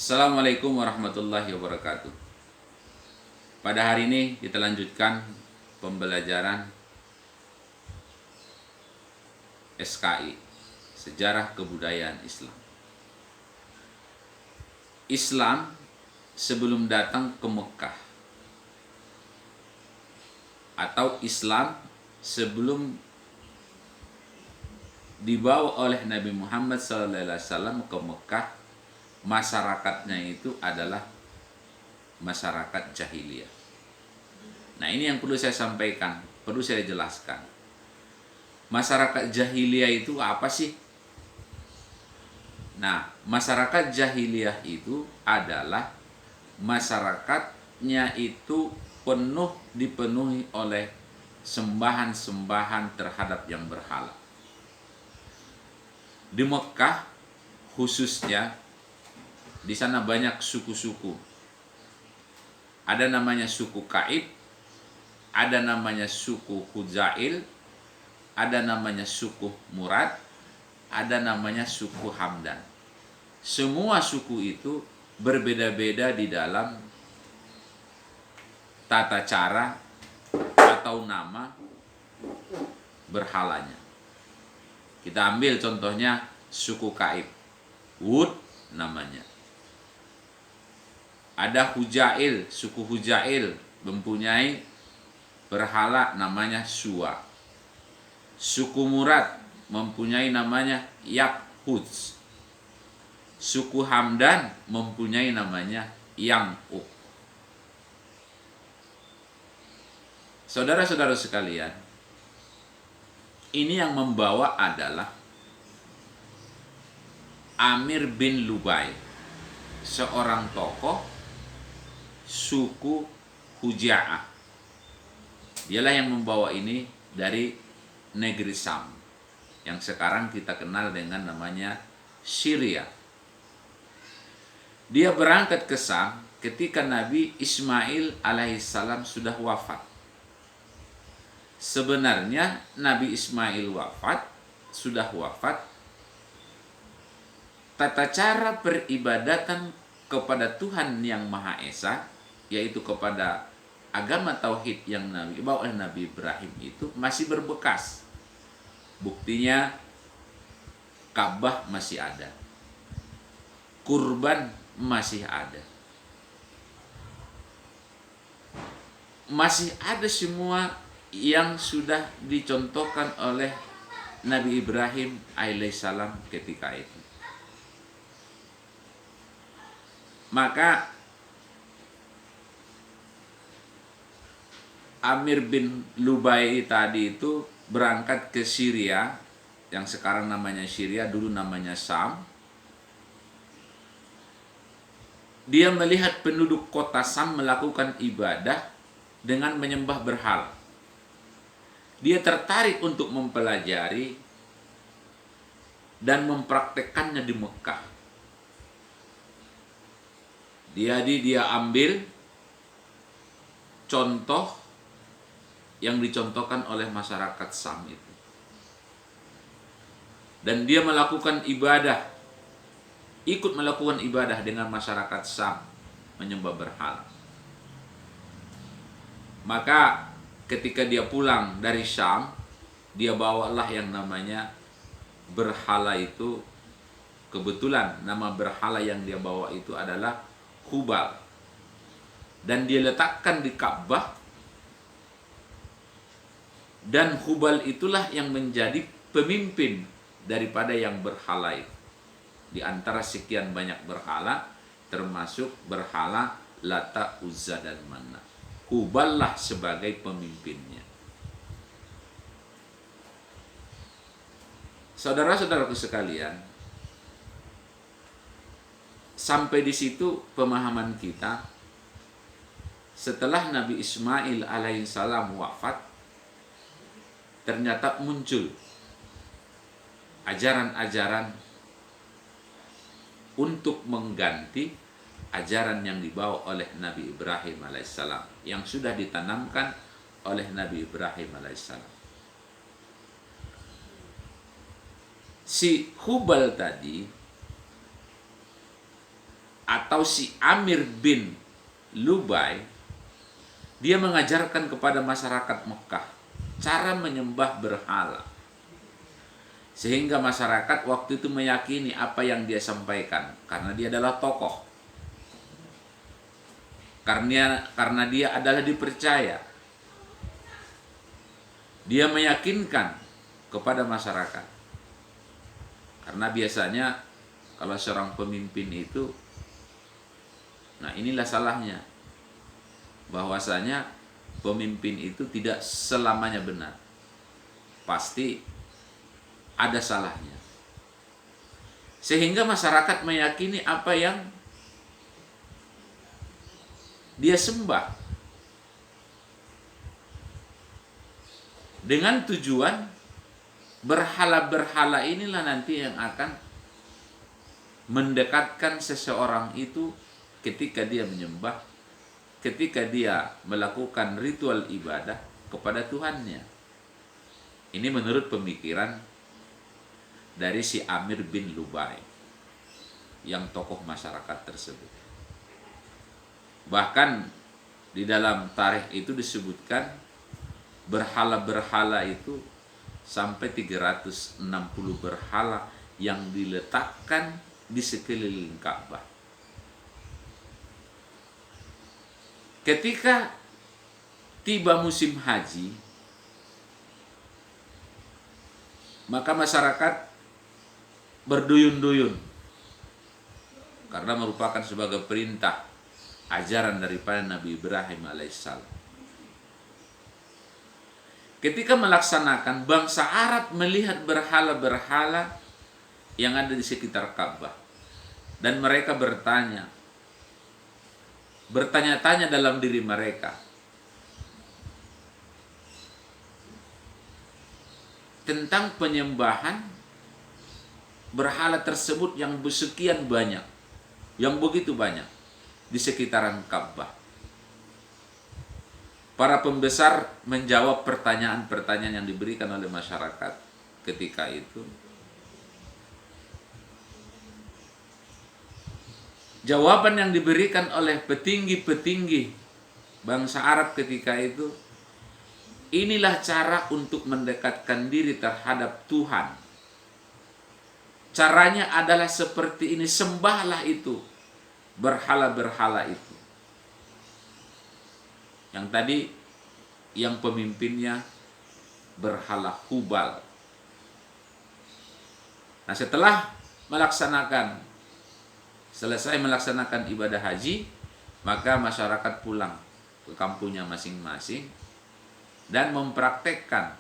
Assalamualaikum warahmatullahi wabarakatuh. Pada hari ini kita lanjutkan pembelajaran SKI, Sejarah Kebudayaan Islam. Islam sebelum datang ke Mekah, atau Islam sebelum dibawa oleh Nabi Muhammad SAW ke Mekah, masyarakatnya itu adalah masyarakat jahiliyah. Nah, ini yang perlu saya sampaikan, perlu saya jelaskan. Masyarakat jahiliyah itu apa sih? Nah, masyarakat jahiliyah itu adalah masyarakatnya itu dipenuhi oleh sembahan-sembahan terhadap yang berhala. Di Mekah khususnya, di sana banyak suku-suku. Ada namanya suku Kaib, ada namanya suku Huzail, ada namanya suku Murad, ada namanya suku Hamdan. Semua suku itu berbeda-beda di dalam tata cara atau nama berhalanya. Kita ambil contohnya suku Kaib, Wud namanya. Ada Hujail, suku Hujail mempunyai berhala namanya Suwa. Suku Murad mempunyai namanya Yakhuz. Suku Hamdan mempunyai namanya Yang'uq. Saudara-saudara sekalian, ini yang membawa adalah Amir bin Lubai, seorang tokoh suku Huja'ah. Dialah yang membawa ini dari negeri Sam, yang sekarang kita kenal dengan namanya Syria. Dia berangkat ke Sam ketika Nabi Ismail alaihissalam sudah wafat. Sebenarnya Nabi Ismail sudah wafat. Tata cara peribadatan kepada Tuhan yang Maha Esa, yaitu kepada agama tauhid yang dibawa oleh Nabi Ibrahim itu masih berbekas. Buktinya Ka'bah masih ada, kurban masih ada, masih ada semua yang sudah dicontohkan oleh Nabi Ibrahim alaihissalam ketika itu. Maka Amir bin Lubai tadi itu berangkat ke Syria, yang sekarang namanya Syria, dulu namanya Sam. Dia melihat penduduk kota Sam melakukan ibadah dengan menyembah berhala. Dia tertarik untuk mempelajari dan mempraktekkannya di Mekah. Dia ambil contoh yang dicontohkan oleh masyarakat Sam itu. Dan dia melakukan ibadah, ikut melakukan ibadah dengan masyarakat Sam, menyembah berhala. Maka ketika dia pulang dari Syam, dia bawalah yang namanya berhala itu. Kebetulan nama berhala yang dia bawa itu adalah Hubal. Dan dia letakkan di Ka'bah. Dan Hubal itulah yang menjadi pemimpin daripada yang berhala itu. Di antara sekian banyak berhala, termasuk berhala Lata, Uzza, dan Manat. Hubal lah sebagai pemimpinnya. Saudara-saudaraku sekalian, sampai di situ pemahaman kita. Setelah Nabi Ismail alaihissalam wafat, ternyata muncul ajaran-ajaran untuk mengganti ajaran yang dibawa oleh Nabi Ibrahim alaihissalam, yang sudah ditanamkan oleh Nabi Ibrahim alaihissalam. Si Hubal tadi atau si Amir bin Lubai, dia mengajarkan kepada masyarakat Mekah cara menyembah berhala. Sehingga masyarakat waktu itu meyakini apa yang dia sampaikan, karena dia adalah tokoh. Karena dia adalah dipercaya. Dia meyakinkan kepada masyarakat. Karena biasanya kalau seorang pemimpin itu, nah inilah salahnya, bahwasanya pemimpin itu tidak selamanya benar. Pasti ada salahnya. Sehingga masyarakat meyakini apa yang dia sembah. Dengan tujuan berhala-berhala inilah nanti yang akan mendekatkan seseorang itu ketika dia menyembah, ketika dia melakukan ritual ibadah kepada Tuhannya. Ini menurut pemikiran dari si Amir bin Lubai, yang tokoh masyarakat tersebut. Bahkan di dalam tarikh itu disebutkan berhala-berhala itu sampai 360 berhala yang diletakkan di sekeliling Ka'bah. Ketika tiba musim haji, maka masyarakat berduyun-duyun karena merupakan sebagai perintah ajaran daripada Nabi Ibrahim alaihissalam. Ketika melaksanakan, bangsa Arab melihat berhala-berhala yang ada di sekitar Ka'bah, dan mereka bertanya-tanya dalam diri mereka tentang penyembahan berhala tersebut yang sekian banyak, yang begitu banyak di sekitaran Ka'bah. Para pembesar menjawab pertanyaan-pertanyaan yang diberikan oleh masyarakat ketika itu. Jawaban yang diberikan oleh petinggi-petinggi bangsa Arab ketika itu, inilah cara untuk mendekatkan diri terhadap Tuhan. Caranya adalah seperti ini, sembahlah itu, berhala-berhala itu. Yang tadi, yang pemimpinnya berhala Hubal. Nah, setelah selesai melaksanakan ibadah haji, maka masyarakat pulang ke kampungnya masing-masing dan mempraktekkan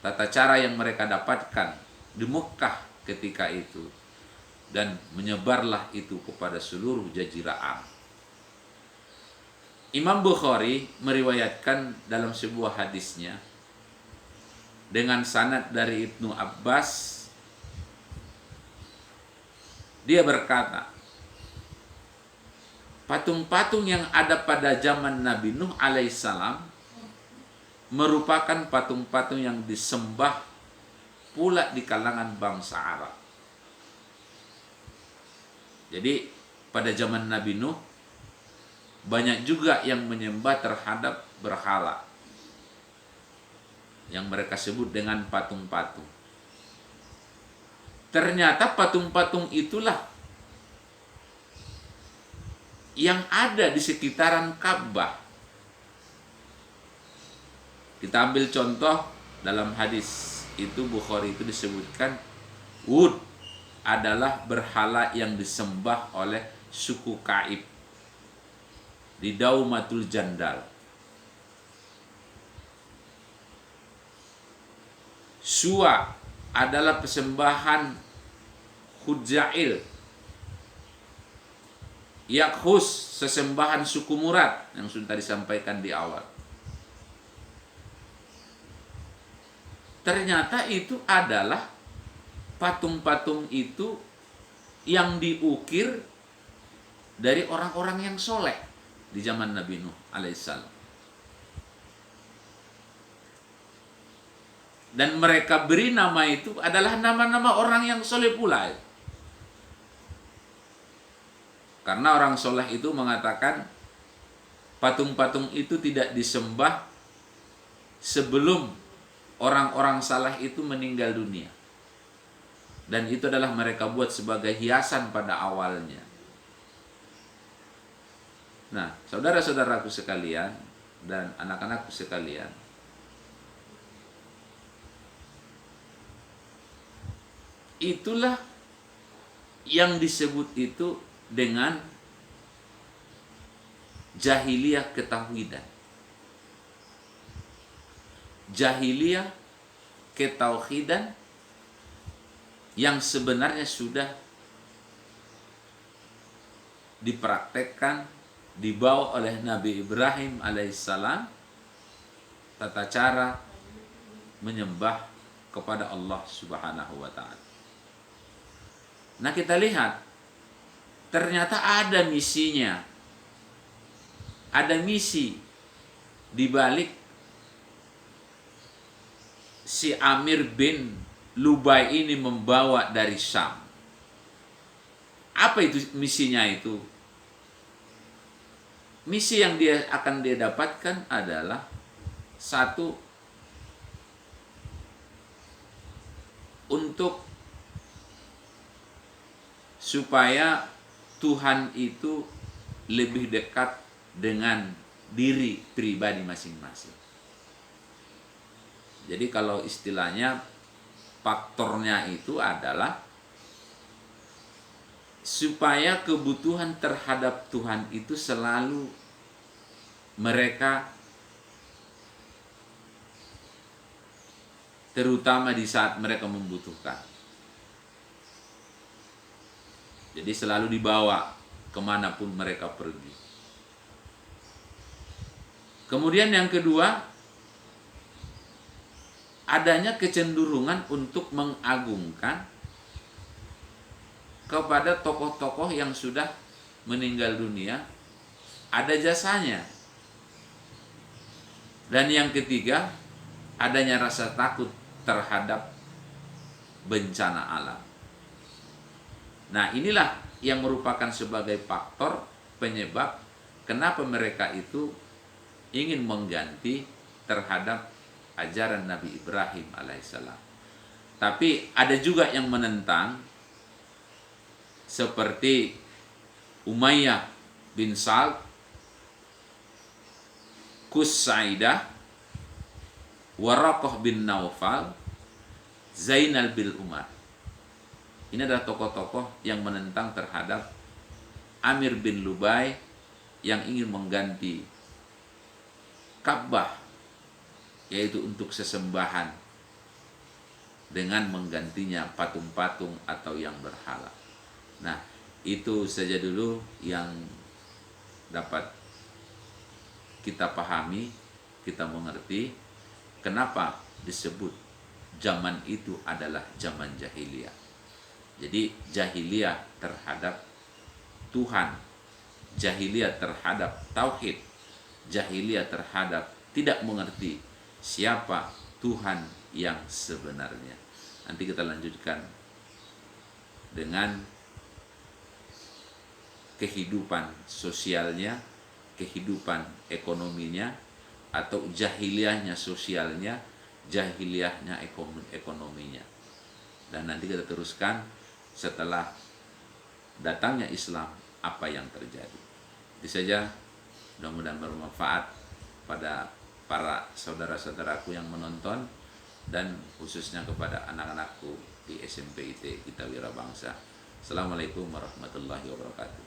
tata cara yang mereka dapatkan di Mekah ketika itu, dan menyebarlah itu kepada seluruh jazirah Arab. Imam Bukhari meriwayatkan dalam sebuah hadisnya dengan sanad dari Ibnu Abbas, dia berkata, patung-patung yang ada pada zaman Nabi Nuh alaihissalam merupakan patung-patung yang disembah pula di kalangan bangsa Arab. Jadi pada zaman Nabi Nuh banyak juga yang menyembah terhadap berhala yang mereka sebut dengan patung-patung. Ternyata patung-patung itulah yang ada di sekitaran Ka'bah. Kita ambil contoh dalam hadis itu, Bukhari itu disebutkan Wud adalah berhala yang disembah oleh suku Ka'ib di Daumatul Jandal. Suwa adalah persembahan Hudzail. Yakhus, sesembahan suku Murad yang sudah disampaikan di awal. Ternyata itu adalah patung-patung itu yang diukir dari orang-orang yang soleh di zaman Nabi Nuh alaihissalam. Dan mereka beri nama itu adalah nama-nama orang yang soleh pula. Karena orang soleh itu mengatakan patung-patung itu tidak disembah sebelum orang-orang saleh itu meninggal dunia. Dan itu adalah mereka buat sebagai hiasan pada awalnya. Nah, saudara-saudaraku sekalian dan anak-anakku sekalian, itulah yang disebut itu dengan jahiliyah ketauhidan. Jahiliyah ketauhidan yang sebenarnya sudah dipraktekkan, dibawa oleh Nabi Ibrahim alaihissalam, tata cara menyembah kepada Allah Subhanahu wa ta'ala. Nah, kita lihat ternyata ada misinya. Ada misi di balik si Amir bin Lubai ini membawa dari Syam. Apa itu misinya itu? Misi yang dia dapatkan adalah satu, untuk supaya Tuhan itu lebih dekat dengan diri pribadi masing-masing. Jadi kalau istilahnya faktornya itu adalah supaya kebutuhan terhadap Tuhan itu selalu mereka, terutama di saat mereka membutuhkan. Jadi selalu dibawa kemanapun mereka pergi. Kemudian yang kedua, adanya kecenderungan untuk mengagungkan kepada tokoh-tokoh yang sudah meninggal dunia, ada jasanya. Dan yang ketiga, adanya rasa takut terhadap bencana alam. Nah, inilah yang merupakan sebagai faktor penyebab kenapa mereka itu ingin mengganti terhadap ajaran Nabi Ibrahim alaihissalam. Tapi ada juga yang menentang, seperti Umayyah bin Sa'd, Qusaidah, Waraqah bin Naufal, Zainal bin Umar. Ini adalah tokoh-tokoh yang menentang terhadap Amir bin Lubai yang ingin mengganti Ka'bah, yaitu untuk sesembahan, dengan menggantinya patung-patung atau yang berhala. Nah, itu saja dulu yang dapat kita pahami, kita mengerti kenapa disebut zaman itu adalah zaman jahiliyah. Jadi jahiliyah terhadap Tuhan, jahiliyah terhadap tauhid, jahiliyah terhadap tidak mengerti siapa Tuhan yang sebenarnya. Nanti kita lanjutkan dengan kehidupan sosialnya, kehidupan ekonominya, atau jahiliyahnya sosialnya, jahiliyahnya ekonominya. Dan nanti kita teruskan setelah datangnya Islam, apa yang terjadi. Itu saja, mudah-mudahan bermanfaat pada para saudara-saudaraku yang menonton, dan khususnya kepada anak-anakku di SMP IT Kita Wira Bangsa. Assalamualaikum warahmatullahi wabarakatuh.